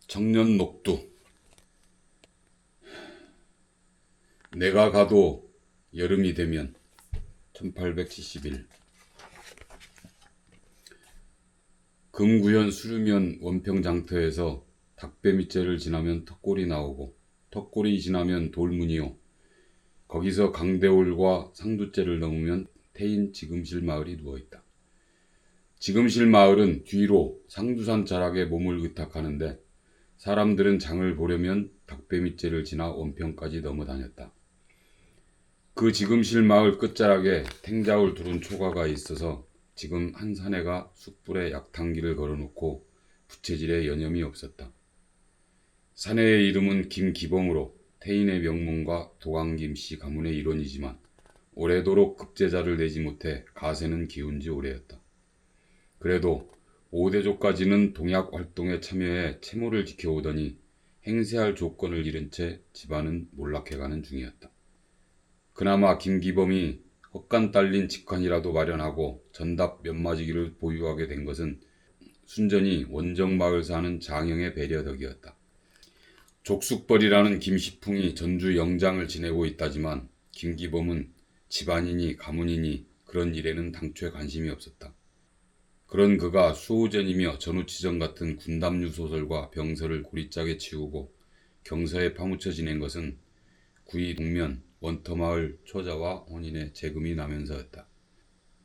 청년 녹두. 내가 가도 여름이 되면. 1871. 금구현 수르면 원평장터에서 닭배밑째를 지나면 턱골이 나오고 턱골이 지나면 돌문이요. 거기서 강대올과 상두째를 넘으면 태인 지금실 마을이 누워있다. 지금실 마을은 뒤로 상두산 자락에 몸을 의탁하는데 사람들은 장을 보려면 닭배밑째를 지나 원평까지 넘어다녔다. 그 지금실 마을 끝자락에 탱자울 두른 초가가 있어서 지금 한 사내가 숯불에 약탕기를 걸어놓고 부채질에 여념이 없었다. 사내의 이름은 김기범으로 태인의 명문과 도강김씨 가문의 일원이지만 오래도록 급제자를 내지 못해 가세는 기운 지 오래였다. 그래도 5대조까지는 동약 활동에 참여해 채무를 지켜오더니 행세할 조건을 잃은 채 집안은 몰락해가는 중이었다. 그나마 김기범이 헛간 딸린 직관이라도 마련하고 전답 면마지기를 보유하게 된 것은 순전히 원정마을 사는 장형의 배려 덕이었다. 족숙벌이라는 김시풍이 전주 영장을 지내고 있다지만 김기범은 집안이니 가문이니 그런 일에는 당초에 관심이 없었다. 그런 그가 수호전이며 전우치전 같은 군담류 소설과 병서를 고리짝에 치우고 경서에 파묻혀 지낸 것은 구이 동면 원터마을 초자와 혼인의 재금이 나면서였다.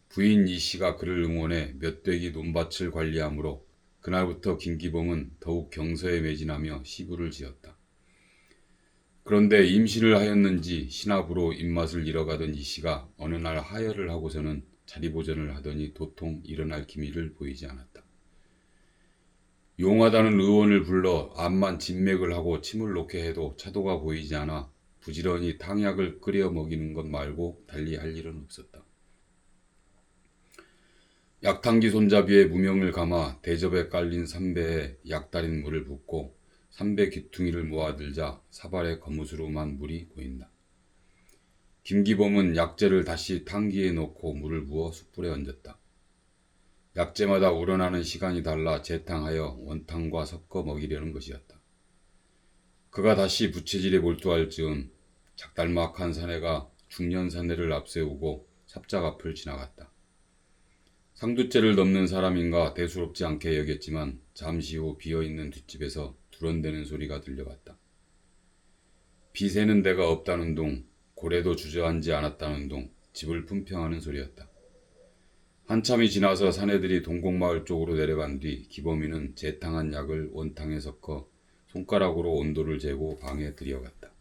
부인 이씨가 그를 응원해 몇 되기 논밭을 관리하므로 그날부터 김기범은 더욱 경서에 매진하며 시부를 지었다. 그런데 임신을 하였는지 신압으로 입맛을 잃어가던 이씨가 어느 날 하혈을 하고서는 자리보전을 하더니 도통 일어날 기미를 보이지 않았다. 용하다는 의원을 불러 암만 진맥을 하고 침을 놓게 해도 차도가 보이지 않아 부지런히 탕약을 끓여 먹이는 것 말고 달리 할 일은 없었다. 약탕기 손잡이에 무명을 감아 대접에 깔린 삼배에 약달인 물을 붓고 삼배 귀퉁이를 모아들자 사발의 거무스름한 물이 고인다. 김기범은 약재를 다시 탕기에 넣고 물을 부어 숯불에 얹었다. 약재마다 우러나는 시간이 달라 재탕하여 원탕과 섞어 먹이려는 것이었다. 그가 다시 부채질에 몰두할 즈음 작달막한 사내가 중년 사내를 앞세우고 삽작 앞을 지나갔다. 상두째를 넘는 사람인가 대수롭지 않게 여겼지만 잠시 후 비어있는 뒷집에서 두런대는 소리가 들려왔다. 비새는 데가 없다는 둥, 고래도 주저앉지 않았다는 둥, 집을 품평하는 소리였다. 한참이 지나서 사내들이 동곡마을 쪽으로 내려간 뒤 기범이는 재탕한 약을 원탕에 섞어 손가락으로 온도를 재고 방에 들여갔다.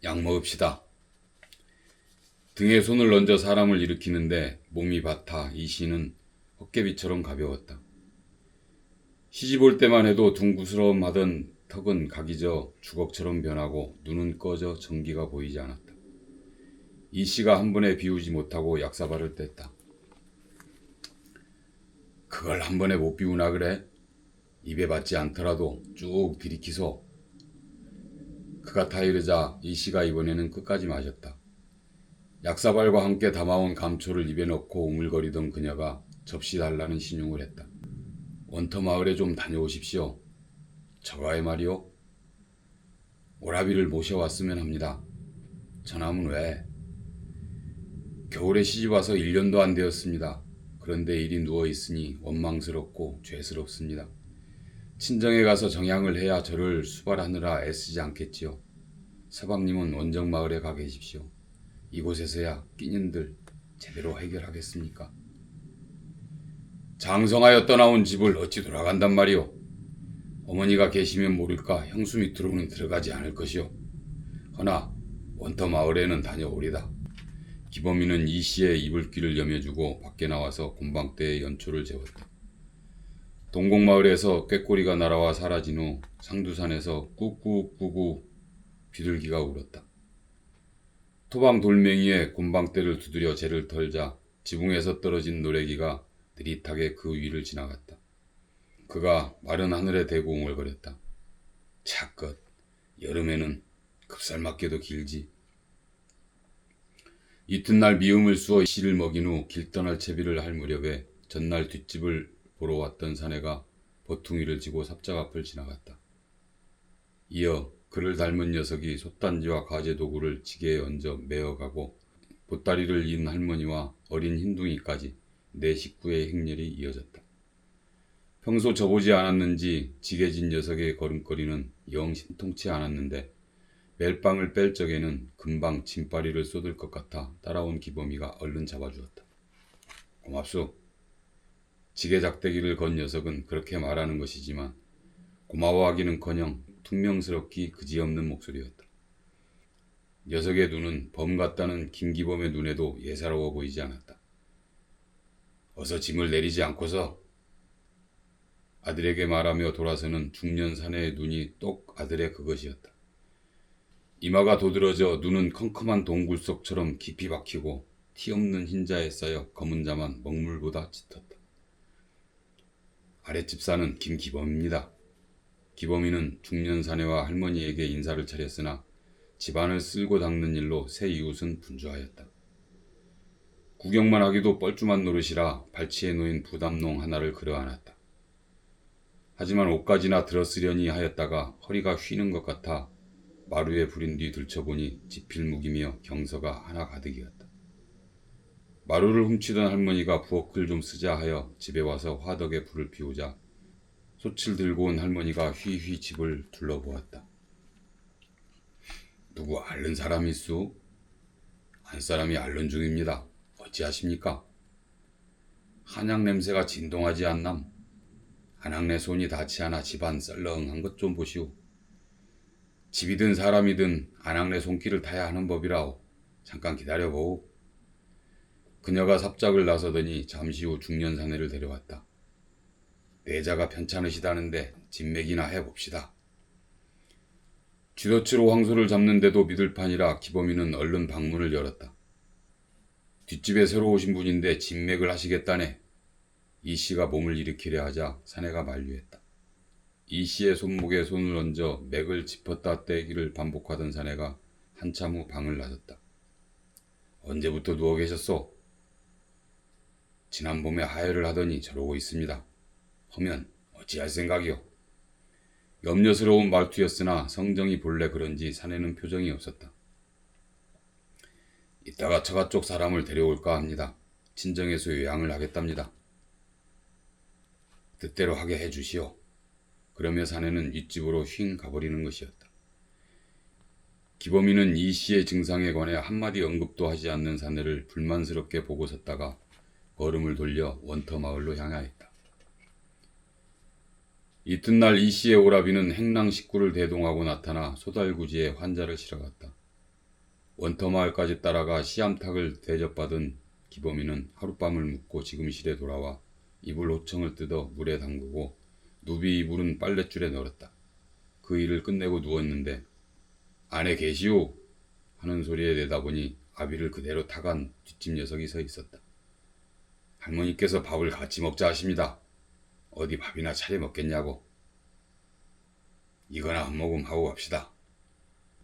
약 먹읍시다. 등에 손을 얹어 사람을 일으키는데 몸이 바타 이씨는 헛개비처럼 가벼웠다. 시집 올 때만 해도 둥그스러움하던 턱은 각이 져 주걱처럼 변하고 눈은 꺼져 전기가 보이지 않았다. 이씨가 한 번에 비우지 못하고 약사발을 뗐다. 그걸 한 번에 못 비우나 그래? 입에 받지 않더라도 쭉 들이키소. 그가 타이르자 이씨가 이번에는 끝까지 마셨다. 약사발과 함께 담아온 감초를 입에 넣고 우물거리던 그녀가 접시 달라는 신용을 했다. 원터 마을에 좀 다녀오십시오. 저가의 말이오? 오라비를 모셔왔으면 합니다. 저남은 왜? 겨울에 시집와서 1년도 안 되었습니다. 그런데 이리 누워있으니 원망스럽고 죄스럽습니다. 친정에 가서 정향을 해야 저를 수발하느라 애쓰지 않겠지요. 서방님은 원정마을에 가 계십시오. 이곳에서야 끼년들 제대로 해결하겠습니까? 장성하여 떠나온 집을 어찌 돌아간단 말이오? 어머니가 계시면 모를까 형수 밑으로는 들어가지 않을 것이오. 허나 원터 마을에는 다녀오리다. 기범이는 이씨의 이불귀를 여며주고 밖에 나와서 곰방대에 연초를 재웠다. 동곡마을에서 꾀꼬리가 날아와 사라진 후 상두산에서 꾹꾹꾹꾹 비둘기가 울었다. 토방 돌멩이에 곰방대를 두드려 재를 털자 지붕에서 떨어진 노래기가 느릿하게 그 위를 지나갔다. 그가 마른 하늘에 대고 웅얼거렸다. 차껏 여름에는 급살맞게도 길지. 이튿날 미음을 쑤어 씨를 먹인 후 길 떠날 채비를 할 무렵에 전날 뒷집을 보러 왔던 사내가 버퉁이를 지고 삽작 앞을 지나갔다. 이어 그를 닮은 녀석이 솥단지와 가재 도구를 지게에 얹어 메어가고 보따리를 인 할머니와 어린 흰둥이까지 네 식구의 행렬이 이어졌다. 평소 저보지 않았는지 지게진 녀석의 걸음걸이는 영 신통치 않았는데 멜빵을 뺄 적에는 금방 짐바리를 쏟을 것 같아 따라온 기범이가 얼른 잡아주었다. 고맙소. 지게 작대기를 건 녀석은 그렇게 말하는 것이지만 고마워하기는커녕 퉁명스럽기 그지없는 목소리였다. 녀석의 눈은 범 같다는 김기범의 눈에도 예사로워 보이지 않았다. 어서 짐을 내리지 않고서. 아들에게 말하며 돌아서는 중년 사내의 눈이 똑 아들의 그것이었다. 이마가 도드러져 눈은 컴컴한 동굴속처럼 깊이 박히고 티 없는 흰자에 쌓여 검은 자만 먹물보다 짙었다. 아랫집 사는 김기범입니다. 기범이는 중년 사내와 할머니에게 인사를 차렸으나 집안을 쓸고 닦는 일로 새 이웃은 분주하였다. 구경만 하기도 뻘쭘한 노릇이라 발치에 놓인 부담농 하나를 그려안았다. 하지만 옷까지나 들었으려니 하였다가 허리가 휘는 것 같아 마루에 불인 뒤 들춰보니 지필묵이며 경서가 하나 가득이었다. 마루를 훔치던 할머니가 부엌을 좀 쓰자 하여 집에 와서 화덕에 불을 피우자 솥을 들고 온 할머니가 휘휘 집을 둘러보았다. 누구 앓는 사람이 있수? 한 사람이 앓는 중입니다. 어찌하십니까? 한약 냄새가 진동하지 않남? 한학내 손이 닿지 않아 집안 썰렁한 것 좀 보시오. 집이든 사람이든 안학내 손길을 타야 하는 법이라오. 잠깐 기다려보오. 그녀가 삽작을 나서더니 잠시 후 중년 사내를 데려왔다. 내자가 편찮으시다는데 진맥이나 해봅시다. 쥐덫으로 황소를 잡는데도 믿을 판이라 기범이는 얼른 방문을 열었다. 뒷집에 새로 오신 분인데 진맥을 하시겠다네. 이 씨가 몸을 일으키려 하자 사내가 만류했다. 이 씨의 손목에 손을 얹어 맥을 짚었다 떼기를 반복하던 사내가 한참 후 방을 나섰다. 언제부터 누워 계셨소? 지난 봄에 하혈을 하더니 저러고 있습니다. 허면 어찌할 생각이오? 염려스러운 말투였으나 성정이 본래 그런지 사내는 표정이 없었다. 이따가 처가 쪽 사람을 데려올까 합니다. 친정에서 요양을 하겠답니다. 뜻대로 하게 해주시오. 그러며 사내는 윗집으로 휙 가버리는 것이었다. 기범이는 이 씨의 증상에 관해 한마디 언급도 하지 않는 사내를 불만스럽게 보고 섰다가 걸음을 돌려 원터 마을로 향하였다. 이튿날 이 씨의 오라비는 행랑 식구를 대동하고 나타나 소달구지에 환자를 실어갔다. 원터 마을까지 따라가 시암탉을 대접받은 기범이는 하룻밤을 묵고 지금실에 돌아와 이불 호청을 뜯어 물에 담그고 누비 이불은 빨랫줄에 널었다. 그 일을 끝내고 누웠는데 안에 계시오 하는 소리에 내다보니 아비를 그대로 타간 뒷집 녀석이 서 있었다. 할머니께서 밥을 같이 먹자 하십니다. 어디 밥이나 차려 먹겠냐고. 이거나 한 모금 하고 갑시다.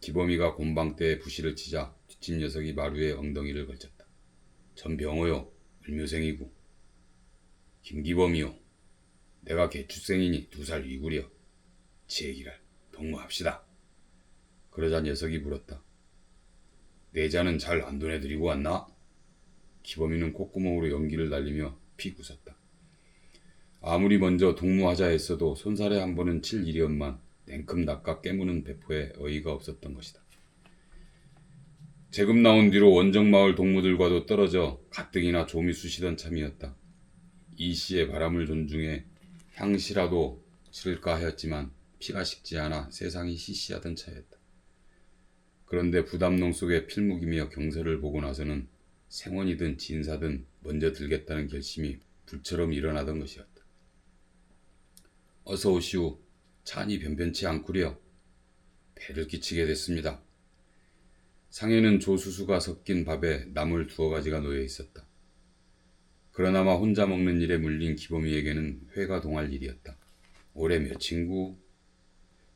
기범이가 곰방대에 부시를 치자 뒷집 녀석이 마루에 엉덩이를 걸쳤다. 전 병호요. 을묘생이고. 김기범이요. 내가 개축생이니 2살 위구려. 지혜기랄 동무합시다. 그러자 녀석이 물었다. 내자는 잘 안 도내드리고 왔나? 기범이는 콧구멍으로 연기를 날리며 픽 웃었다. 아무리 먼저 동무하자 했어도 손살에 한 번은 칠 일이었만 냉큼 낚아 깨무는 배포에 어이가 없었던 것이다. 재금 나온 뒤로 원정마을 동무들과도 떨어져 가뜩이나 좀이 쑤시던 참이었다. 이 씨의 바람을 존중해 향시라도 실을까 하였지만 피가 식지 않아 세상이 시시하던 차였다. 그런데 부담농 속에 필묵이며 경서를 보고 나서는 생원이든 진사든 먼저 들겠다는 결심이 불처럼 일어나던 것이었다. 어서 오시오. 찬이 변변치 않구려. 배를 끼치게 됐습니다. 상에는 조수수가 섞인 밥에 나물 2가지가 놓여 있었다. 그러나마 혼자 먹는 일에 물린 기범이에게는 회가 동할 일이었다. 올해 몇 친구?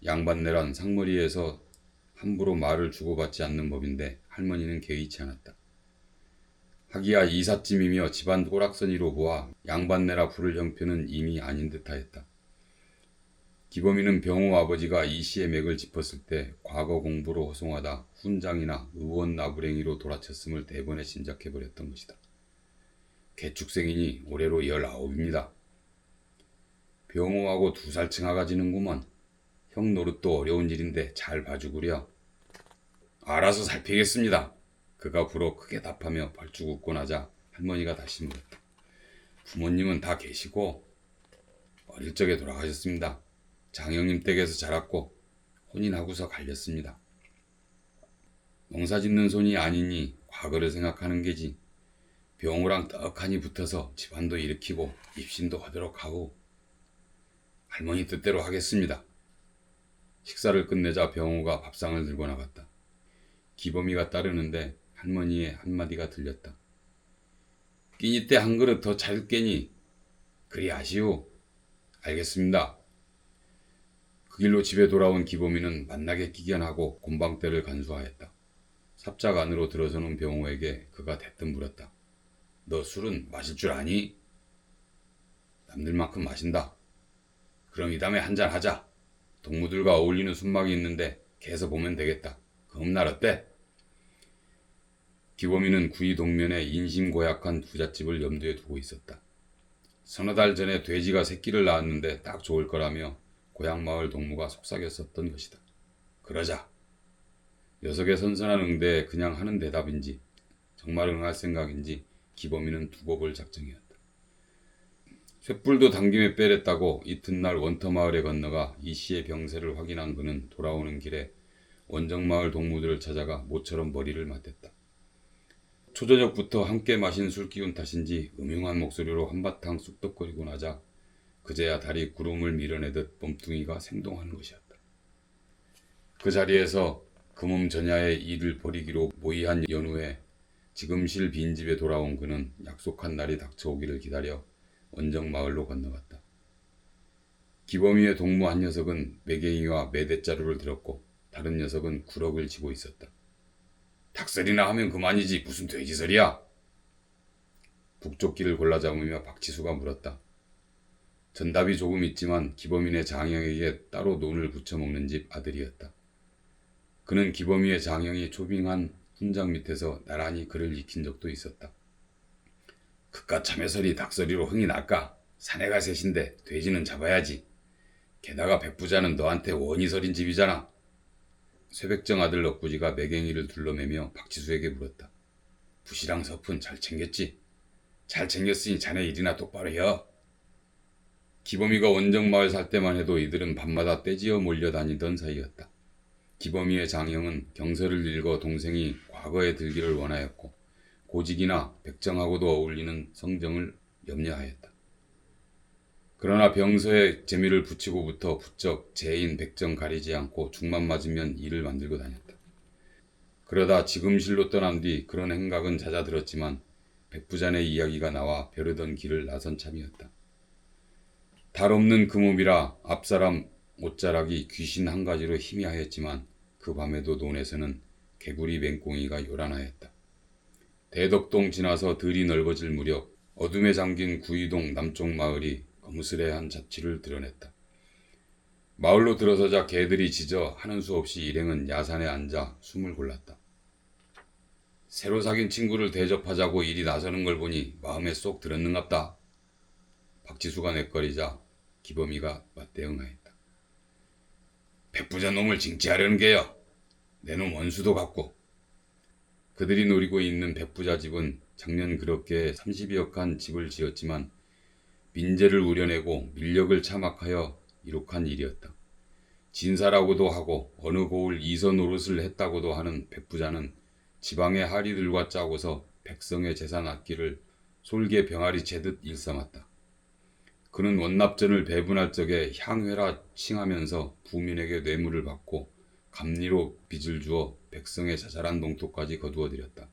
양반네란 상머리에서 함부로 말을 주고받지 않는 법인데 할머니는 개의치 않았다. 하기야 이삿짐이며 집안 꼬락서니로 보아 양반네라 부를 형편은 이미 아닌 듯하였다. 기범이는 병호 아버지가 이 씨의 맥을 짚었을 때 과거 공부로 호송하다 훈장이나 의원 나부랭이로 돌아쳤음을 대번에 짐작해버렸던 것이다. 개축생이니 올해로 19입니다. 병호하고 2살 층하가 지는구먼. 형 노릇도 어려운 일인데 잘 봐주구려. 알아서 살피겠습니다. 그가 불어 크게 답하며 벌쭉 웃고 나자 할머니가 다시 물었다. 부모님은 다 계시고 어릴 적에 돌아가셨습니다. 장형님 댁에서 자랐고 혼인하고서 갈렸습니다. 농사 짓는 손이 아니니 과거를 생각하는 게지. 병호랑 떡하니 붙어서 집안도 일으키고 입신도 하도록 하고. 할머니 뜻대로 하겠습니다. 식사를 끝내자 병호가 밥상을 들고 나갔다. 기범이가 따르는데 할머니의 한마디가 들렸다. 끼니 때 한 그릇 더 차릴게니 그리 아시오. 알겠습니다. 그 길로 집에 돌아온 기범이는 만나게 끼견하고 곤방대를 간수하였다. 삽작 안으로 들어서는 병호에게 그가 대뜸 물었다. 너 술은 마실 줄 아니? 남들만큼 마신다. 그럼 이 다음에 한잔 하자. 동무들과 어울리는 순막이 있는데 개서 보면 되겠다. 그음날 어때? 기범이는 구이 동면에 인심고약한 부잣집을 염두에 두고 있었다. 서너 달 전에 돼지가 새끼를 낳았는데 딱 좋을 거라며 고향마을 동무가 속삭였었던 것이다. 그러자. 녀석의 선선한 응대에 그냥 하는 대답인지 정말 응할 생각인지 기범이는 두고 작정이었다. 쇳불도 당김에 빼랬다고 이튿날 원터마을에 건너가 이 씨의 병세를 확인한 그는 돌아오는 길에 원정마을 동무들을 찾아가 모처럼 머리를 맞댔다. 초저녁부터 함께 마신 술 기운 탓인지 음흉한 목소리로 한바탕 쑥덕거리고 나자 그제야 다리 구름을 밀어내듯 몸뚱이가 생동하는 것이었다. 그 자리에서 금음 전야의 일을 벌이기로 모의한 연후에 지금실 빈집에 돌아온 그는 약속한 날이 닥쳐오기를 기다려 원정마을로 건너갔다. 기범이의 동무 한 녀석은 매갱이와 매대자루를 들었고 다른 녀석은 구럭을 쥐고 있었다. 닭살이나 하면 그만이지 무슨 돼지설이야? 북쪽 길을 골라 잡으며 박지수가 물었다. 전답이 조금 있지만 기범이네 장형에게 따로 논을 부쳐먹는 집 아들이었다. 그는 기범이의 장형이 초빙한 훈장 밑에서 나란히 그를 익힌 적도 있었다. 그깟 참외설이 닭설이로 흥이 날까? 사내가 셋인데 돼지는 잡아야지. 게다가 백부자는 너한테 원이설인 집이잖아. 쇠백정 아들 넉부지가 매갱이를 둘러매며 박지수에게 물었다. 부시랑 서푼 잘 챙겼지? 잘 챙겼으니 자네 일이나 똑바로 해. 기범이가 원정마을 살 때만 해도 이들은 밤마다 떼지어 몰려다니던 사이였다. 기범이의 장형은 경서를 읽어 동생이 과거에 들기를 원하였고 고직이나 백정하고도 어울리는 성정을 염려하였다. 그러나 병서에 재미를 붙이고부터 부쩍 재인 백정 가리지 않고 죽만 맞으면 일을 만들고 다녔다. 그러다 지금실로 떠난 뒤 그런 행각은 잦아들었지만 백부자네 이야기가 나와 벼르던 길을 나선 참이었다. 달 없는 금음이라 앞사람 옷자락이 귀신 한 가지로 희미하였지만 그 밤에도 논에서는 개구리 맹꽁이가 요란하였다. 대덕동 지나서 들이 넓어질 무렵 어둠에 잠긴 구이동 남쪽 마을이 거무스레한 자취를 드러냈다. 마을로 들어서자 개들이 짖어 하는 수 없이 일행은 야산에 앉아 숨을 골랐다. 새로 사귄 친구를 대접하자고 이리 나서는 걸 보니 마음에 쏙 들었는갑다. 박지수가 내꺼리자 기범이가 맞대응하였다. 백부자 놈을 징치하려는 게요. 내 놈 원수도 같고. 그들이 노리고 있는 백부자 집은 작년 그렇게 30여 칸 집을 지었지만 민재를 우려내고 밀력을 참악하여 이룩한 일이었다. 진사라고도 하고 어느 고을 이서 노릇을 했다고도 하는 백부자는 지방의 하리들과 짜고서 백성의 재산 아끼를 솔개 병아리 채듯 일삼았다. 그는 원납전을 배분할 적에 향회라 칭하면서 부민에게 뇌물을 받고 감리로 빚을 주어 백성의 자잘한 농토까지 거두어들였다.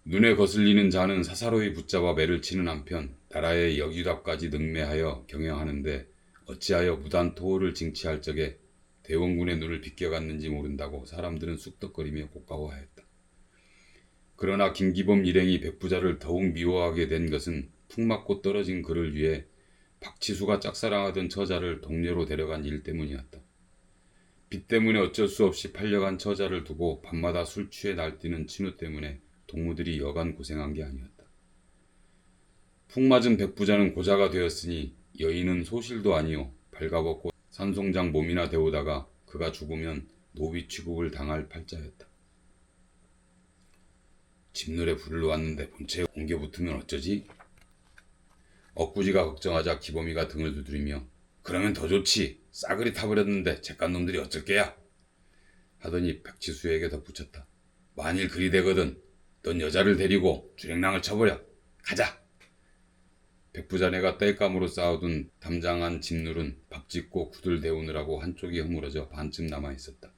눈에 거슬리는 자는 사사로이 붙잡아 매를 치는 한편 나라의 역유답까지 능매하여 경영하는데 어찌하여 무단 토호를 징치할 적에 대원군의 눈을 비껴갔는지 모른다고 사람들은 쑥덕거리며 곶가워하였다. 그러나 김기범 일행이 백부자를 더욱 미워하게 된 것은 푹 맞고 떨어진 그를 위해 박치수가 짝사랑하던 처자를 동료로 데려간 일 때문이었다. 빚 때문에 어쩔 수 없이 팔려간 처자를 두고 밤마다 술 취해 날뛰는 친우 때문에 동무들이 여간 고생한 게 아니었다. 푹 맞은 백부자는 고자가 되었으니 여인은 소실도 아니요 발가벗고 산송장 몸이나 데우다가 그가 죽으면 노비 취급을 당할 팔자였다. 집눈에 불을 놓았는데 본체에 옮겨 붙으면 어쩌지? 엇구지가 걱정하자 기범이가 등을 두드리며 그러면 더 좋지. 싸그리 타버렸는데 잿간 놈들이 어쩔 게야? 하더니 박치수에게 덧붙였다. 만일 그리 되거든 넌 여자를 데리고 주랭랑을 쳐버려. 가자. 백부자네가 땔감으로 쌓아둔 담장한 집눌은 밥 짓고 구들 데우느라고 한쪽이 허물어져 반쯤 남아있었다.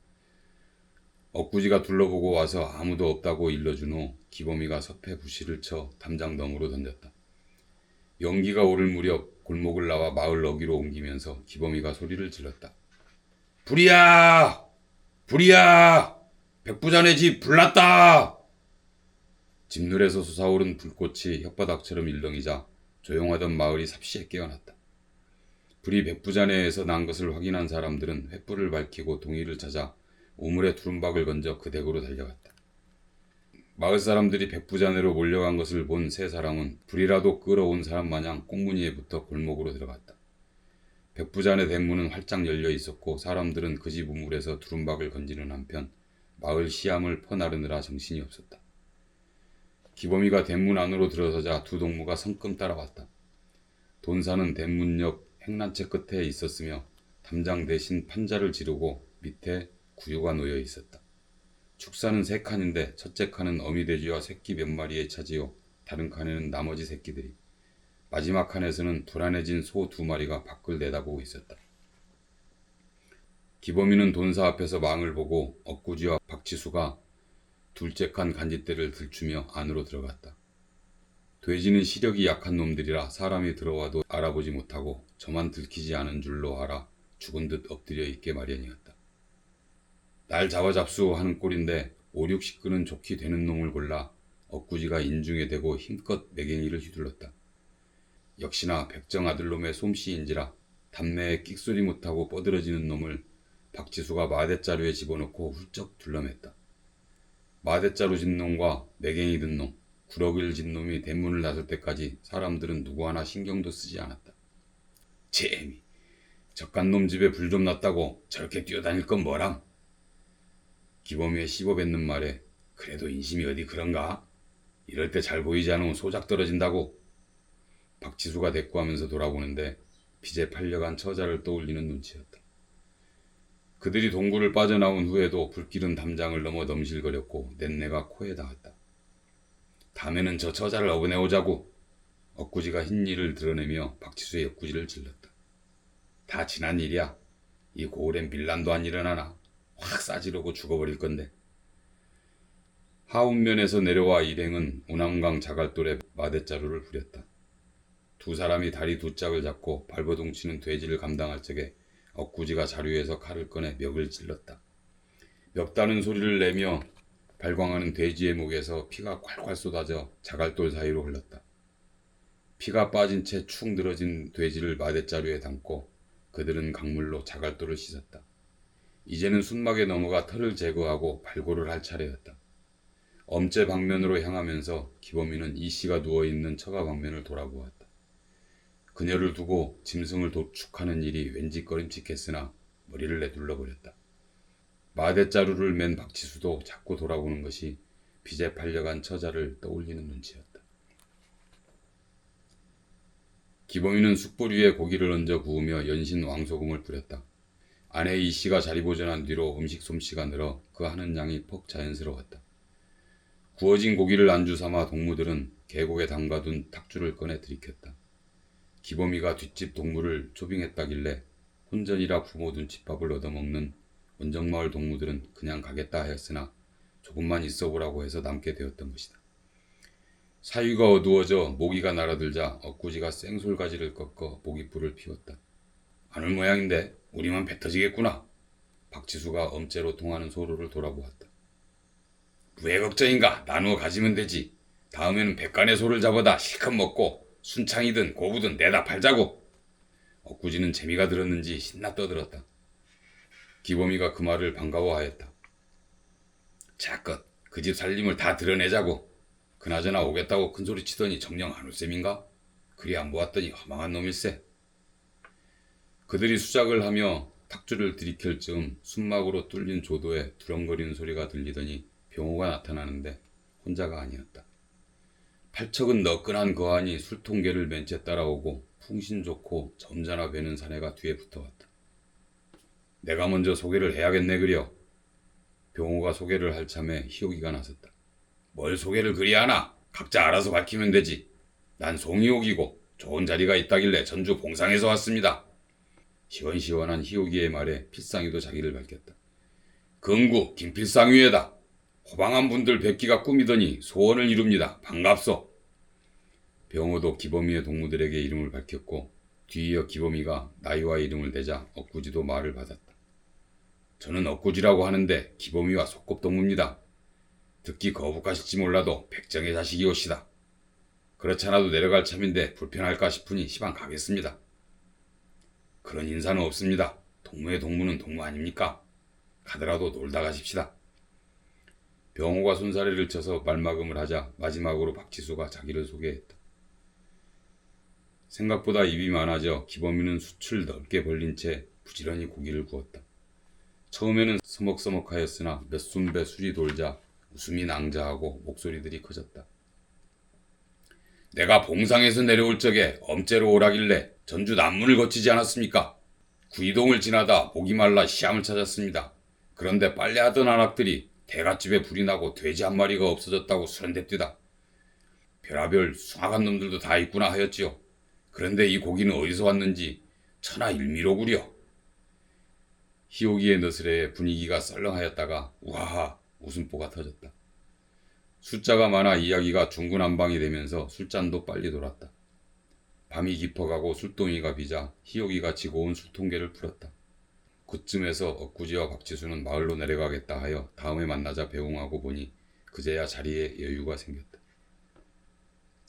엇구지가 둘러보고 와서 아무도 없다고 일러준 후 기범이가 섭해 부시를 쳐 담장 너머로 던졌다. 연기가 오를 무렵 골목을 나와 마을 어귀로 옮기면서 기범이가 소리를 질렀다. 불이야! 불이야! 백부자네 집 불났다! 집눌에서 솟아오른 불꽃이 혓바닥처럼 일렁이자 조용하던 마을이 삽시에 깨어났다. 불이 백부자네에서 난 것을 확인한 사람들은 횃불을 밝히고 동이를 찾아 우물에 두rum박을 건져 그 댁으로 달려갔다. 마을 사람들이 백부자네로 몰려간 것을 본 세 사람은 불이라도 끌어온 사람 마냥 꽁무니에 붙어 골목으로 들어갔다. 백부자네 대문은 활짝 열려 있었고 사람들은 그 집 우물에서 두rum박을 건지는 한편 마을 시암을 퍼나르느라 정신이 없었다. 기범이가 대문 안으로 들어서자 두 동무가 성큼 따라왔다. 돈사는 대문 옆 행란채 끝에 있었으며 담장 대신 판자를 지르고 밑에 구유가 놓여 있었다. 축사는 세 칸인데 첫째 칸은 어미돼지와 새끼 몇 마리에 차지요 다른 칸에는 나머지 새끼들이, 마지막 칸에서는 불안해진 소 2마리가 밖을 내다보고 있었다. 기범이는 돈사 앞에서 망을 보고 엇구지와 박치수가 둘째 칸 간짓대를 들추며 안으로 들어갔다. 돼지는 시력이 약한 놈들이라 사람이 들어와도 알아보지 못하고 저만 들키지 않은 줄로 알아 죽은 듯 엎드려 있게 마련이었다. 날 잡아잡수 하는 꼴인데 5, 60근은 좋게 되는 놈을 골라 엇구지가 인중에 대고 힘껏 매갱이를 휘둘렀다. 역시나 백정 아들놈의 솜씨인지라 담내에 끽소리 못하고 뻗으러지는 놈을 박지수가 마대자루에 집어넣고 훌쩍 둘러맸다. 마대자루 진 놈과 매갱이 든 놈, 구러기를 진 놈이 대문을 나설 때까지 사람들은 누구 하나 신경도 쓰지 않았다. 재미, 적간놈 집에 불 좀 났다고 저렇게 뛰어다닐 건 뭐람? 기범이의 씹어뱉는 말에 그래도 인심이 어디 그런가? 이럴 때 잘 보이지 않으면 소작 떨어진다고. 박지수가 대꾸하면서 돌아보는데 빚에 팔려간 처자를 떠올리는 눈치였다. 그들이 동굴을 빠져나온 후에도 불길은 담장을 넘어 넘실거렸고 냇내가 코에 닿았다. 다음에는 저 처자를 업어내오자고. 엇구지가 흰일을 드러내며 박지수의 엇구지를 질렀다. 다 지난 일이야. 이 고을엔 밀란도 안 일어나나. 확 싸지르고 죽어버릴 건데. 하운면에서 내려와 일행은 우남강 자갈돌에 마대자루를 부렸다. 두 사람이 다리 두 짝을 잡고 발버둥 치는 돼지를 감당할 적에 엇구지가 자루에서 칼을 꺼내 멱을 찔렀다. 멱다는 소리를 내며 발광하는 돼지의 목에서 피가 콸콸 쏟아져 자갈돌 사이로 흘렀다. 피가 빠진 채 축 늘어진 돼지를 마대자루에 담고 그들은 강물로 자갈돌을 씻었다. 이제는 순막에 넘어가 털을 제거하고 발골을 할 차례였다. 엄째 방면으로 향하면서 기범이는 이씨가 누워있는 처가 방면을 돌아보았다. 그녀를 두고 짐승을 도축하는 일이 왠지 꺼림칙했으나 머리를 내둘러버렸다. 마대자루를 맨 박지수도 자꾸 돌아보는 것이 빚에 팔려간 처자를 떠올리는 눈치였다. 기범이는 숯불 위에 고기를 얹어 구우며 연신 왕소금을 뿌렸다. 아내 이씨가 자리 보존한 뒤로 음식 솜씨가 늘어 그 하는 양이 퍽 자연스러웠다. 구워진 고기를 안주 삼아 동무들은 계곡에 담가둔 탁주를 꺼내 들이켰다. 기범이가 뒷집 동무를 초빙했다길래 혼전이라 부모 눈칫밥을 얻어먹는 원정마을 동무들은 그냥 가겠다 하였으나 조금만 있어보라고 해서 남게 되었던 것이다. 사위가 어두워져 모기가 날아들자 엇구지가 생솔가지를 꺾어 모깃불을 피웠다. 안 올 모양인데 우리만 배 터지겠구나. 박지수가 엄째로 통하는 소로를 돌아보았다. 왜 걱정인가? 나누어 가지면 되지. 다음에는 백간의 소를 잡아다 실컷 먹고 순창이든 고부든 내다 팔자고. 엊구지는 재미가 들었는지 신나 떠들었다. 기범이가 그 말을 반가워하였다. 자껏 그 집 살림을 다 드러내자고. 그나저나 오겠다고 큰소리 치더니 정녕 안 올 셈인가? 그리 안 보았더니 허망한 놈일세. 그들이 수작을 하며 탁주를 들이킬 즈음 순막으로 뚫린 조도에 두렁거리는 소리가 들리더니 병호가 나타나는데 혼자가 아니었다. 팔척은 너끈한 거한이 술통개를 맨 채 따라오고 풍신 좋고 점잖아 배는 사내가 뒤에 붙어왔다. 내가 먼저 소개를 해야겠네 그려. 병호가 소개를 할 참에 희옥이가 나섰다. 뭘 소개를 그리 하나? 각자 알아서 밝히면 되지. 난 송희옥이고 좋은 자리가 있다길래 전주 봉상에서 왔습니다. 시원시원한 희옥이의 말에 필상이도 자기를 밝혔다. 금구 김필상위에다. 호방한 분들 뵙기가 꿈이더니 소원을 이룹니다. 반갑소. 병호도 기범이의 동무들에게 이름을 밝혔고 뒤이어 기범이가 나이와 이름을 대자 엊구지도 말을 받았다. 저는 엊구지라고 하는데 기범이와 소꿉동무입니다. 듣기 거북하실지 몰라도 백정의 자식이옵시다. 그렇잖아도 내려갈 참인데 불편할까 싶으니 시방 가겠습니다. 그런 인사는 없습니다. 동무의 동무는 동무 아닙니까? 가더라도 놀다 가십시다. 병호가 손사래를 쳐서 말마금을 하자 마지막으로 박지수가 자기를 소개했다. 생각보다 입이 많아져 기범이는 숯을 넓게 벌린 채 부지런히 고기를 구웠다. 처음에는 서먹서먹하였으나 몇 순배 술이 돌자 웃음이 낭자하고 목소리들이 커졌다. 내가 봉상에서 내려올 적에 엄째로 오라길래 전주 남문을 거치지 않았습니까? 구이동을 지나다 목이 말라 시암을 찾았습니다. 그런데 빨래하던 안악들이 대갓집에 불이 나고 돼지 한 마리가 없어졌다고 수련댔디다. 별하별 숭악한 놈들도 다 있구나 하였지요. 그런데 이 고기는 어디서 왔는지 천하일미로구려. 희옥이의 너스레에 분위기가 썰렁하였다가 우하하 웃음보가 터졌다. 숫자가 많아 이야기가 중구난방이 되면서 술잔도 빨리 돌았다. 밤이 깊어가고 술동이가 비자 희옥이가 지고 온 술통개를 풀었다. 그쯤에서 엊구지와 박지수는 마을로 내려가겠다 하여 다음에 만나자 배웅하고 보니 그제야 자리에 여유가 생겼다.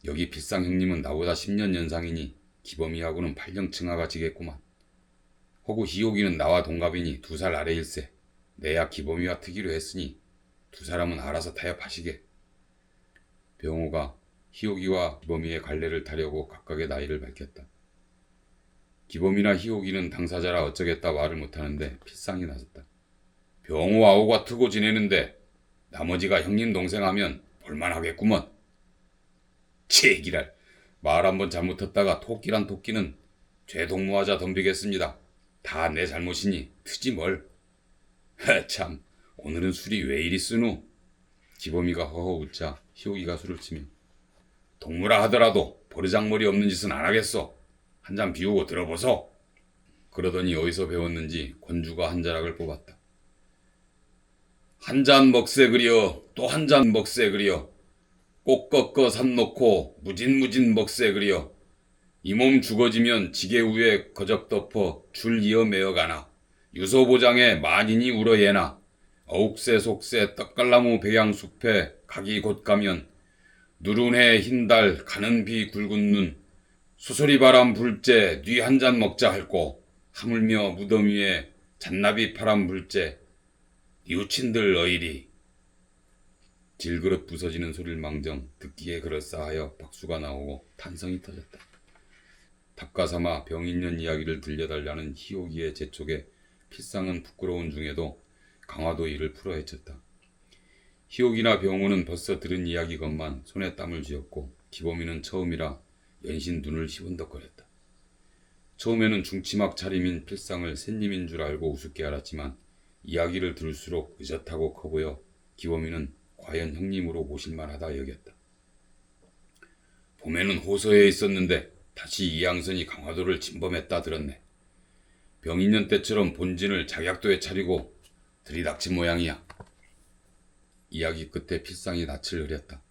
여기 필상 형님은 나보다 10년 연상이니 기범이하고는 8년 층하가 지겠구만. 허구 희옥이는 나와 동갑이니 2살 아래일세. 내야 기범이와 트기로 했으니 두 사람은 알아서 타협하시게. 병호가 희옥이와 기범이의 갈래를 타려고 각각의 나이를 밝혔다. 기범이나 희옥이는 당사자라 어쩌겠다 말을 못하는데 필상이 나섰다. 병호아오가 트고 지내는데 나머지가 형님 동생 하면 볼만하겠구먼. 제기랄. 말 한번 잘못했다가 토끼란 토끼는 죄 동무하자 덤비겠습니다. 다 내 잘못이니 트지 뭘. 참 오늘은 술이 왜 이리 쓰누? 기범이가 허허 웃자 희옥이가 술을 치며 동무라 하더라도 버르장머리 없는 짓은 안 하겠소. 한 잔 비우고 들어보소. 그러더니 어디서 배웠는지 권주가 한 자락을 뽑았다. 한 잔 먹세 그리어 또 한 잔 먹세 그리어 꼭 꺾어 산 놓고 무진무진 먹세 그리어 이 몸 죽어지면 지게 위에 거적 덮어 줄 이어 매어 가나 유소보장에 만인이 울어 예나 어욱새 속새 떡갈나무 백양숲에 각이 곧 가면 누른 해 흰달 가는 비 굵은 눈 수소리 바람 불째 뉘 한 잔 먹자 할꼬 하물며 무덤 위에 잔나비 바람 불째 이웃친들 어이리. 질그릇 부서지는 소리를 망정 듣기에 그럴싸하여 박수가 나오고 탄성이 터졌다. 닭가사마 병인년 이야기를 들려달라는 희옥이의 재촉에 필상은 부끄러운 중에도 강화도 이를 풀어 헤쳤다. 희옥이나 병호는 벌써 들은 이야기건만 손에 땀을 쥐었고 기범이는 처음이라 연신 눈을 시번덕거렸다. 처음에는 중치막 차림인 필상을 샌님인 줄 알고 우습게 알았지만 이야기를 들을수록 의젓하고 커 보여 기범이는 과연 형님으로 모실만하다 여겼다. 봄에는 호서에 있었는데 다시 이양선이 강화도를 침범했다 들었네. 병인년 때처럼 본진을 작약도에 차리고 들이닥친 모양이야. 이야기 끝에 필상이 낯을 흐렸다.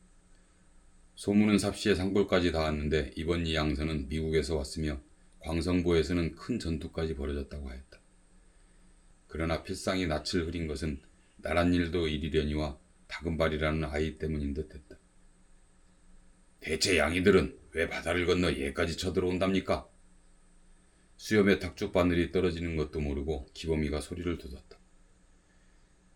소문은 삽시에 상골까지 닿았는데 이번 이양선은 미국에서 왔으며 광성보에서는 큰 전투까지 벌어졌다고 하였다. 그러나 필상이 낯을 흐린 것은 나란 일도 이리려니와 다금발이라는 아이 때문인 듯했다. 대체 양이들은 왜 바다를 건너 얘까지 쳐들어온답니까? 수염에 탁죽 바늘이 떨어지는 것도 모르고 기범이가 소리를 돋았다.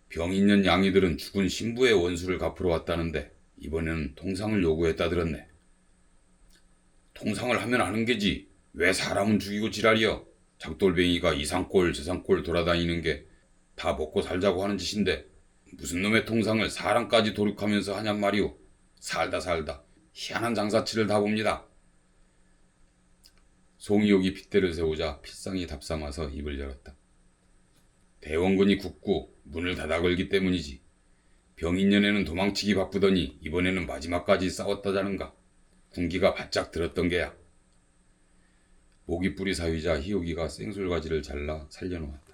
병 있는 양이들은 죽은 신부의 원수를 갚으러 왔다는데 이번에는 통상을 요구했다 들었네. 통상을 하면 아는 게지. 왜 사람은 죽이고 지랄이여. 작돌뱅이가 이 산골 저 산골 돌아다니는 게 다 먹고 살자고 하는 짓인데 무슨 놈의 통상을 사람까지 도륙하면서 하냔 말이오. 살다 희한한 장사치를 다 봅니다. 송이옥이 핏대를 세우자 필상이 답삼아서 입을 열었다. 대원군이 굳고 문을 닫아 걸기 때문이지. 병인년에는 도망치기 바쁘더니 이번에는 마지막까지 싸웠다자는가. 군기가 바짝 들었던 게야. 모기뿌리 사위자 희옥이가 생술가지를 잘라 살려놓았다.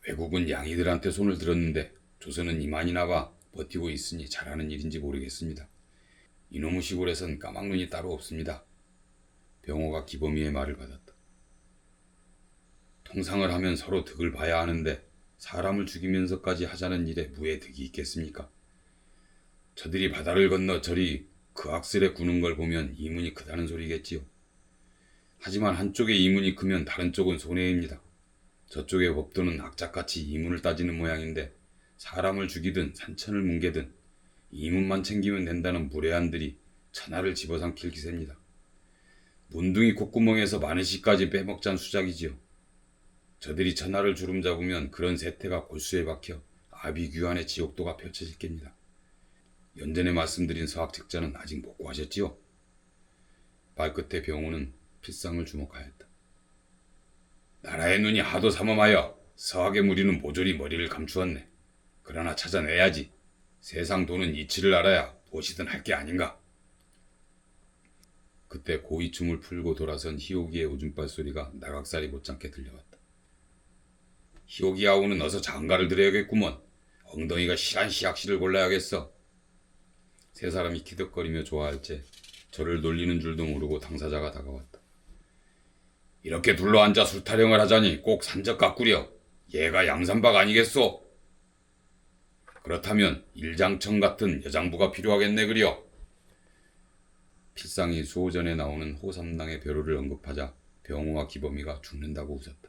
외국은 양이들한테 손을 들었는데 조선은 이만이나 봐 버티고 있으니 잘하는 일인지 모르겠습니다. 이놈의 시골에선 까막눈이 따로 없습니다. 병호가 기범이의 말을 받았다. 통상을 하면 서로 득을 봐야 하는데 사람을 죽이면서까지 하자는 일에 무의 득이 있겠습니까? 저들이 바다를 건너 저리 그 악슬에 구는 걸 보면 이문이 크다는 소리겠지요. 하지만 한쪽의 이문이 크면 다른 쪽은 손해입니다. 저쪽의 법도는 악착같이 이문을 따지는 모양인데 사람을 죽이든 산천을 뭉개든 이문만 챙기면 된다는 무례한들이 천하를 집어삼킬 기세입니다. 문둥이 콧구멍에서 마늘씨까지 빼먹잔 수작이지요. 저들이 천하를 주름 잡으면 그런 세태가 골수에 박혀 아비규환의 지옥도가 펼쳐질 겁니다. 연전에 말씀드린 서학책자는 아직 못 구하셨지요? 발끝에 병호는 필상을 주목하였다. 나라의 눈이 하도 삼엄하여 서학의 무리는 모조리 머리를 감추었네. 그러나 찾아내야지. 세상 도는 이치를 알아야 무엇이든 할 게 아닌가. 그때 고이춤을 풀고 돌아선 희옥이의 오줌발 소리가 나각살이 못잡게 들려왔다. 희옥이 아우는 어서 장가를 들여야겠구먼. 엉덩이가 실한 시약실을 골라야겠어. 세 사람이 키득거리며 좋아할째 저를 놀리는 줄도 모르고 당사자가 다가왔다. 이렇게 둘러앉아 술타령을 하자니 꼭 산적 같구려. 얘가 양산박 아니겠소? 그렇다면 일장청 같은 여장부가 필요하겠네 그려. 필상이 수호전에 나오는 호삼당의 벼루를 언급하자 병호와 기범이가 죽는다고 웃었다.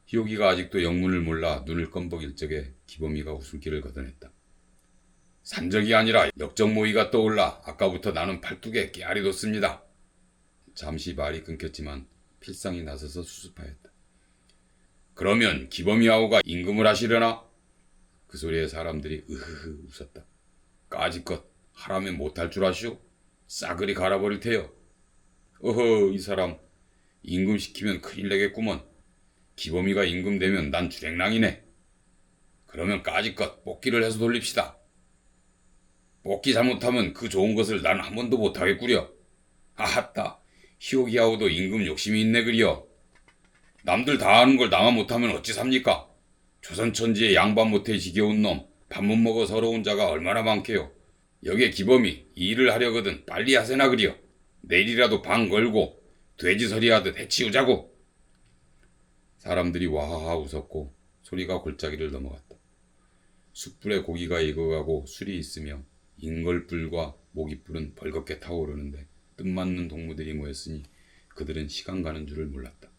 희옥이가 아직도 영문을 몰라 눈을 껌벅일 적에 기범이가 웃음기를 걷어냈다. 산적이 아니라 역적모의가 떠올라 아까부터 나는 팔뚝에 깨알이 돋습니다. 잠시 말이 끊겼지만 필상이 나서서 수습하였다. 그러면 기범이아우가 임금을 하시려나? 그 소리에 사람들이 으흐흐 웃었다. 까짓것 하라면 못할 줄 아시오? 싸그리 갈아버릴 테요. 어허, 이 사람 임금 시키면 큰일 내겠구먼. 기범이가 임금 되면 난 주랭랑이네. 그러면 까짓것 뽑기를 해서 돌립시다. 뽑기 잘못하면 그 좋은 것을 난 한 번도 못하겠구려. 아따, 희옥이아우도 임금 욕심이 있네 그려. 남들 다 하는 걸 나만 못하면 어찌 삽니까? 조선천지에 양반 못해 지겨운 놈, 밥 못 먹어 서러운 자가 얼마나 많게요. 여기에 기범이 이 일을 하려거든 빨리 하세나 그려. 내일이라도 방 걸고 돼지서리 하듯 해치우자고. 사람들이 와하하 웃었고 소리가 골짜기를 넘어갔다. 숯불에 고기가 익어가고 술이 있으며 인걸불과 모깃불은 벌겋게 타오르는데 뜻맞는 동무들이 모였으니 그들은 시간 가는 줄을 몰랐다.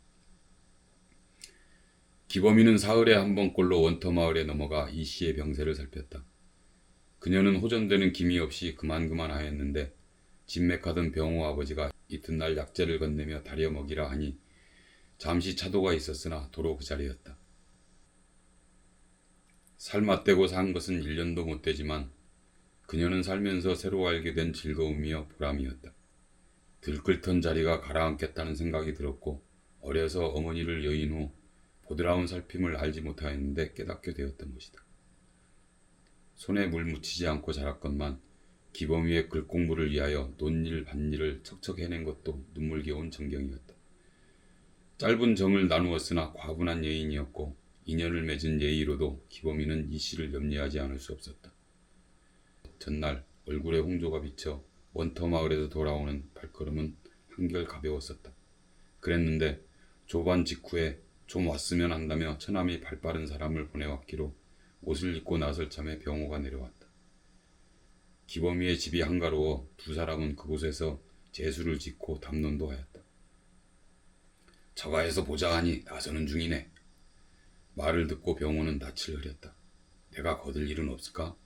기범이는 사흘에 한 번꼴로 원터마을에 넘어가 이씨의 병세를 살폈다. 그녀는 호전되는 기미 없이 그만하였는데 진맥하던 병호 아버지가 이튿날 약재를 건네며 다려 먹이라 하니 잠시 차도가 있었으나 도로 그 자리였다. 살 맞대고 산 것은 1년도 못 되지만 그녀는 살면서 새로 알게 된 즐거움이여 보람이었다. 들끓던 자리가 가라앉겠다는 생각이 들었고 어려서 어머니를 여인 후 보드라운 살핌을 알지 못하였는데 깨닫게 되었던 것이다. 손에 물 묻히지 않고 자랐건만 기범이의 글공부를 위하여 논일 밭일을 척척 해낸 것도 눈물겨운 전경이었다. 짧은 정을 나누었으나 과분한 여인이었고 인연을 맺은 예의로도 기범이는 이씨를 염려하지 않을 수 없었다. 전날 얼굴에 홍조가 비쳐 원터마을에서 돌아오는 발걸음은 한결 가벼웠었다. 그랬는데 조반 직후에 좀 왔으면 한다며 처남이 발빠른 사람을 보내왔기로 옷을 입고 나설 참에 병호가 내려왔다. 기범이의 집이 한가로워 두 사람은 그곳에서 제수를 짓고 담론도 하였다. 처가에서 보자 하니 나서는 중이네. 말을 듣고 병호는 낯을 흐렸다. 내가 거들 일은 없을까?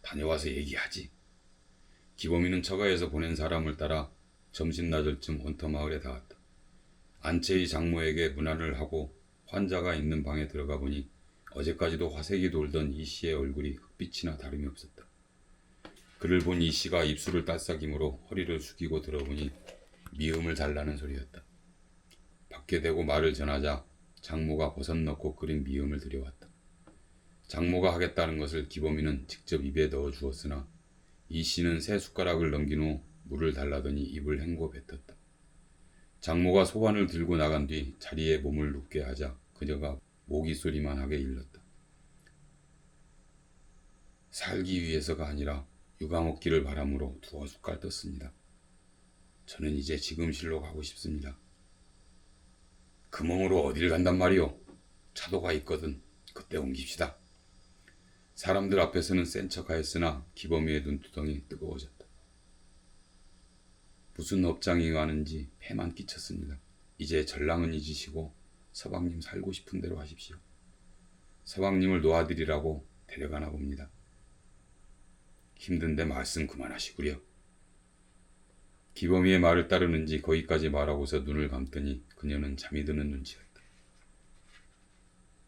다녀와서 얘기하지. 기범이는 처가에서 보낸 사람을 따라 점심 낮을쯤 원터마을에 닿았다. 안채의 장모에게 문안을 하고 환자가 있는 방에 들어가 보니 어제까지도 화색이 돌던 이 씨의 얼굴이 흑빛이나 다름이 없었다. 그를 본 이 씨가 입술을 딸싹이므로 허리를 숙이고 들어보니 미음을 달라는 소리였다. 밖에 대고 말을 전하자 장모가 버섯 넣고 끓인 미음을 들여왔다. 장모가 하겠다는 것을 기범이는 직접 입에 넣어 주었으나 이 씨는 세 숟가락을 넘긴 후 물을 달라더니 입을 헹궈 뱉었다. 장모가 소반을 들고 나간 뒤 자리에 몸을 눕게 하자 그녀가 모기 소리만 하게 일렀다. 살기 위해서가 아니라 육아 먹기를 바람으로 두어 숟갈 떴습니다. 저는 이제 지금실로 가고 싶습니다. 그 몸으로 어딜 간단 말이오? 차도가 있거든 그때 옮깁시다. 사람들 앞에서는 센 척하였으나 기범이의 눈두덩이 뜨거워졌다. 무슨 업장이 가는지 패만 끼쳤습니다. 이제 전랑은 잊으시고 서방님 살고 싶은 대로 하십시오. 서방님을 놓아드리라고 데려가나 봅니다. 힘든데 말씀 그만하시구려. 기범이의 말을 따르는지 거기까지 말하고서 눈을 감더니 그녀는 잠이 드는 눈치였다.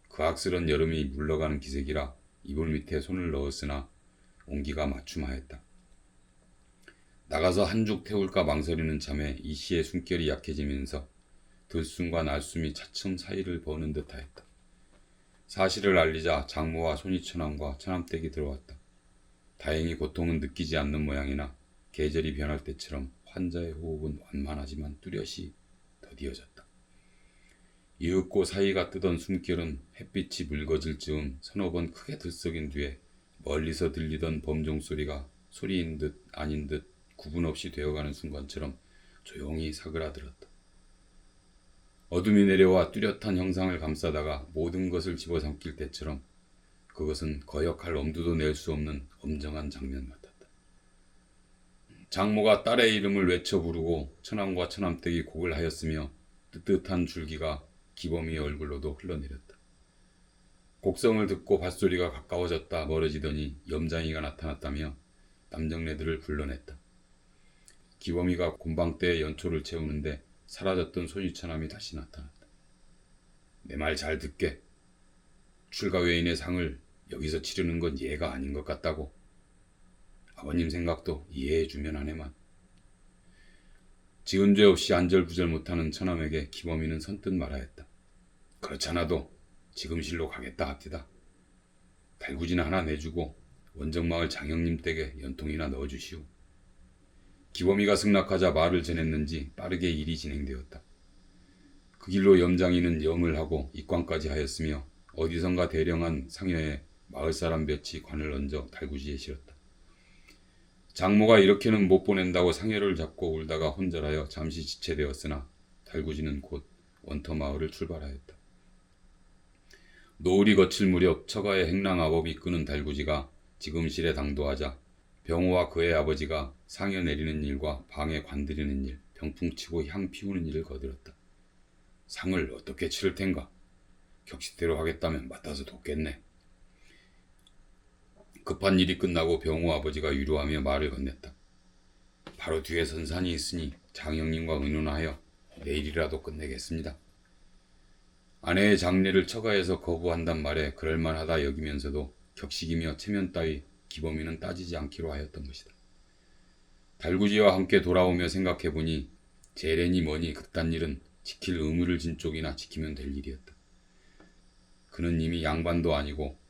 그 악스런 여름이 물러가는 기색이라 이불 밑에 손을 넣었으나 온기가 맞춤하였다. 나가서 한죽 태울까 망설이는 참에 이 씨의 숨결이 약해지면서 들숨과 날숨이 차츰 사이를 버는 듯하였다. 사실을 알리자 장모와 손이처남과 처남댁이 들어왔다. 다행히 고통은 느끼지 않는 모양이나 계절이 변할 때처럼 환자의 호흡은 완만하지만 뚜렷이 더디어졌다. 이윽고 사이가 뜨던 숨결은 햇빛이 묽어질 즈음 서너 번 크게 들썩인 뒤에 멀리서 들리던 범종 소리가 소리인 듯 아닌 듯 구분 없이 되어가는 순간처럼 조용히 사그라들었다. 어둠이 내려와 뚜렷한 형상을 감싸다가 모든 것을 집어삼킬 때처럼 그것은 거역할 엄두도 낼 수 없는 엄정한 장면 같았다. 장모가 딸의 이름을 외쳐 부르고 처남과 처남댁이 곡을 하였으며 뜨뜻한 줄기가 기범이의 얼굴로도 흘러내렸다. 곡성을 듣고 밭소리가 가까워졌다 멀어지더니 염장이가 나타났다며 남정네들을 불러냈다. 기범이가 곤방대에 연초를 채우는데 사라졌던 손이처남이 다시 나타났다. 내 말 잘 듣게. 출가외인의 상을 여기서 치르는 건 예가 아닌 것 같다고. 아버님 생각도 이해해주면 하네만. 지은 죄 없이 안절부절 못하는 처남에게 기범이는 선뜻 말하였다. 그렇잖아도 지금실로 가겠다 합디다. 달구지나 하나 내주고 원정마을 장형님 댁에 연통이나 넣어주시오. 기범이가 승낙하자 말을 전했는지 빠르게 일이 진행되었다. 그 길로 염장이는 염을 하고 입관까지 하였으며 어디선가 대령한 상여에 마을 사람 몇이 관을 얹어 달구지에 실었다. 장모가 이렇게는 못 보낸다고 상여를 잡고 울다가 혼절하여 잠시 지체되었으나 달구지는 곧 원터 마을을 출발하였다. 노을이 거칠 무렵 처가의 행랑아법이 끄는 달구지가 지금실에 당도하자 병호와 그의 아버지가 상여 내리는 일과 방에 관들이는 일, 병풍치고 향 피우는 일을 거들었다. 상을 어떻게 치를 텐가? 격식대로 하겠다면 맡아서 돕겠네. 급한 일이 끝나고 병호 아버지가 위로하며 말을 건넸다. 바로 뒤에 선산이 있으니 장형님과 의논하여 내일이라도 끝내겠습니다. 아내의 장례를 처가에서 거부한단 말에 그럴만하다 여기면서도 격식이며 체면 따위 기범이는 따지지 않기로 하였던 것이다. 달구지와 함께 돌아오며 생각해보니 재래니 뭐니 그딴 일은 지킬 의무를 진 쪽이나 지키면 될 일이었다. 그는 이미 양반도 아니고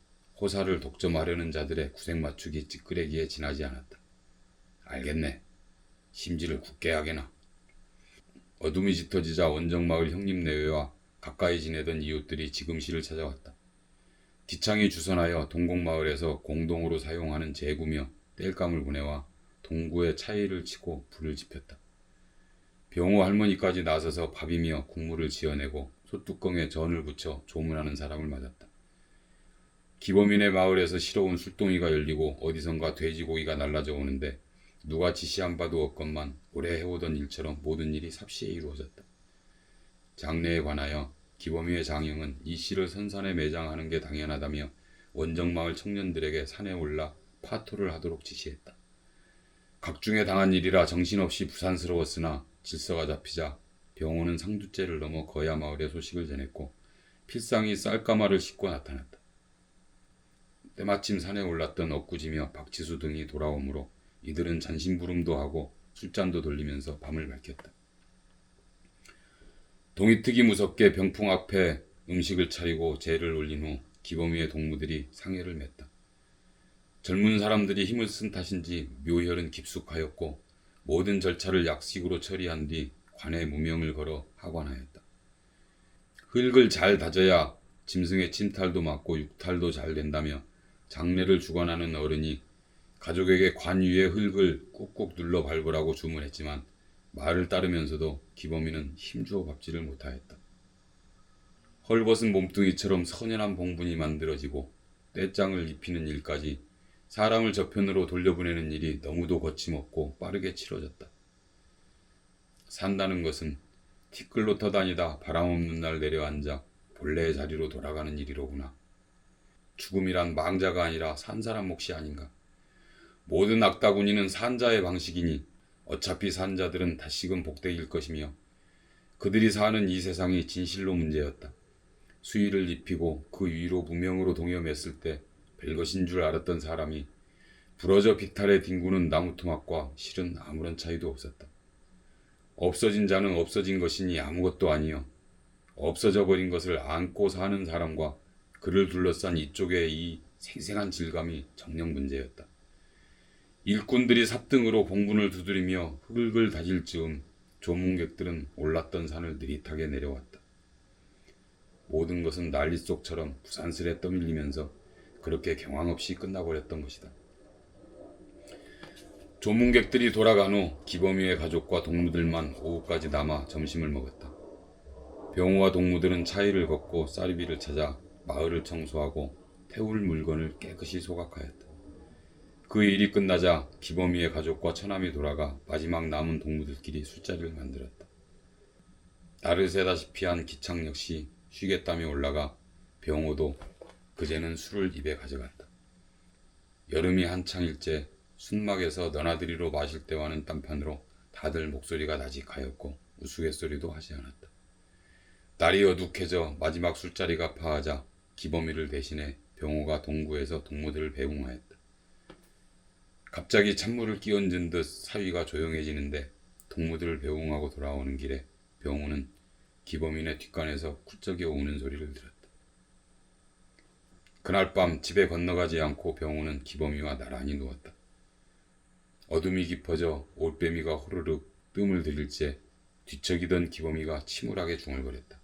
호사를 독점하려는 자들의 구색 맞추기 찌끄레기에 지나지 않았다. 알겠네. 심지를 굳게 하게나. 어둠이 짙어지자 원정마을 형님 내외와 가까이 지내던 이웃들이 지금실을 찾아왔다. 기창이 주선하여 동곡마을에서 공동으로 사용하는 제구며 땔감을 보내와 동구에 차이를 치고 불을 지폈다. 병호 할머니까지 나서서 밥이며 국물을 지어내고 솥뚜껑에 전을 붙여 조문하는 사람을 맞았다. 기범인의 마을에서 실어온 술동이가 열리고 어디선가 돼지고기가 날라져 오는데 누가 지시한 바도 없건만 오래 해오던 일처럼 모든 일이 삽시에 이루어졌다. 장례에 관하여 기범이의 장형은 이 씨를 선산에 매장하는 게 당연하다며 원정마을 청년들에게 산에 올라 파토를 하도록 지시했다. 각중에 당한 일이라 정신없이 부산스러웠으나 질서가 잡히자 병호는 상두째를 넘어 거야 마을에 소식을 전했고 필상이 쌀가마를 싣고 나타났다. 때마침 산에 올랐던 엊구지며 박지수 등이 돌아오므로 이들은 잔심부름도 하고 술잔도 돌리면서 밤을 밝혔다. 동이특이 무섭게 병풍 앞에 음식을 차리고 제를 올린 후 기범이의 동무들이 상회를 맺다. 젊은 사람들이 힘을 쓴 탓인지 묘혈은 깊숙하였고 모든 절차를 약식으로 처리한 뒤 관에 무명을 걸어 하관하였다. 흙을 잘 다져야 짐승의 침탈도 막고 육탈도 잘 된다며 장례를 주관하는 어른이 가족에게 관 위에 흙을 꾹꾹 눌러 밟으라고 주문했지만 말을 따르면서도 기범이는 힘주어 밟지를 못하였다. 헐벗은 몸뚱이처럼 선연한 봉분이 만들어지고 떼장을 입히는 일까지 사람을 저편으로 돌려보내는 일이 너무도 거침없고 빠르게 치러졌다. 산다는 것은 티끌로 터다니다 바람 없는 날 내려앉아 본래의 자리로 돌아가는 일이로구나. 죽음이란 망자가 아니라 산 사람 몫이 아닌가. 모든 악다구니는 산자의 방식이니 어차피 산자들은 다시금 복되길 것이며 그들이 사는 이 세상이 진실로 문제였다. 수의를 입히고 그 위로 무명으로 동여맸을 때 별것인 줄 알았던 사람이 부러져 비탈에 뒹구는 나무토막과 실은 아무런 차이도 없었다. 없어진 자는 없어진 것이니 아무것도 아니요. 없어져 버린 것을 안고 사는 사람과 그를 둘러싼 이쪽의 이 생생한 질감이 정녕 문제였다. 일꾼들이 삽등으로 봉분을 두드리며 흙을 다질 즈음 조문객들은 올랐던 산을 느릿하게 내려왔다. 모든 것은 난리 속처럼 부산스레 떠밀리면서 그렇게 경황 없이 끝나버렸던 것이다. 조문객들이 돌아간 후 기범이의 가족과 동무들만 오후까지 남아 점심을 먹었다. 병호와 동무들은 차이를 걷고 쌀비를 찾아 마을을 청소하고 태울 물건을 깨끗이 소각하였다. 그 일이 끝나자 기범이의 가족과 처남이 돌아가 마지막 남은 동무들끼리 술자리를 만들었다. 날을 새다시피 한 기창 역시 쉬겠다며 올라가 병호도 그제는 술을 입에 가져갔다. 여름이 한창일째 순막에서 너나들이로 마실 때와는 딴판으로 다들 목소리가 나직하였고 우스갯소리도 하지 않았다. 날이 어둑해져 마지막 술자리가 파하자 기범이를 대신해 병호가 동구에서 동무들을 배웅하였다. 갑자기 찬물을 끼얹은 듯 사위가 조용해지는데 동무들을 배웅하고 돌아오는 길에 병호는 기범이네 뒷간에서 쿨쩍여 우는 소리를 들었다. 그날 밤 집에 건너가지 않고 병호는 기범이와 나란히 누웠다. 어둠이 깊어져 올빼미가 호르륵 뜸을 들일째 뒤척이던 기범이가 침울하게 중얼거렸다.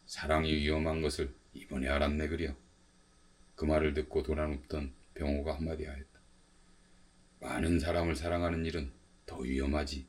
사랑이 위험한 것을 이번에 알았네 그려. 그 말을 듣고 돌아눕던 병호가 한마디 하였다. 많은 사람을 사랑하는 일은 더 위험하지.